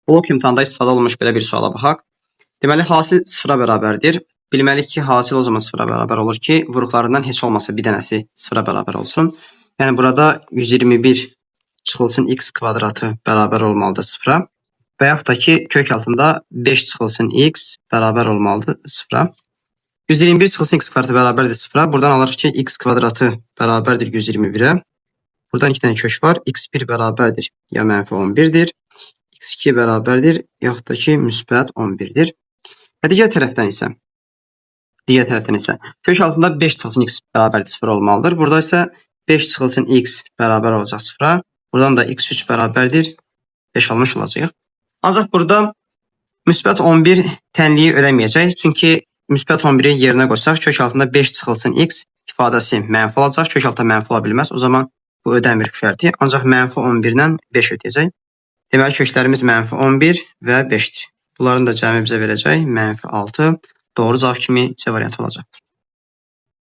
Blok imtahanda istifadə olunmuş belə bir suala baxaq. Deməli, hasil sıfıra bərabərdir. Bilməliyik ki, hasil o zaman sıfıra bərabər olur ki, vuruqlarından heç olmasa bir dənəsi sıfıra bərabər olsun. Yəni, burada 121 çıxılsın x kvadratı bərabər olmalıdır sıfıra. Və yaxud da ki, kök altında 5 çıxılsın x bərabər olmalıdır sıfıra. 121 çıxılsın x kvadratı bərabərdir sıfıra. Buradan alırıq ki, x kvadratı bərabərdir 121-ə. Buradan 2 dənə kök var. x1 bərabərdir ya mənfi 11-dir. x2 bərabərdir, yaxud da ki, müsbət 11-dir. Və digər tərəfdən isə kök altında 5 çıxılsın x bərabərdir 0 olmalıdır. Burada isə 5 çıxılsın x bərabər olacaq 0-a. Buradan da x3 bərabərdir 5 almış olacaq. Ancaq burada müsbət 11 tənliyi ödəməyəcək. Çünki müsbət 11-i yerinə qoysaq, kök altında 5 çıxılsın x ifadəsi mənfi olacaq. Kök altında mənfi ola bilməz. O zaman bu ödəmir şərti. Ancaq mənfi 11-dən 5 ödəyəcək. Deməli, köklərimiz mənfi 11 və 5-dir. Bunların da cəmi bizə verəcək mənfi 6. Doğru cavab kimi C variantı olacaqdır.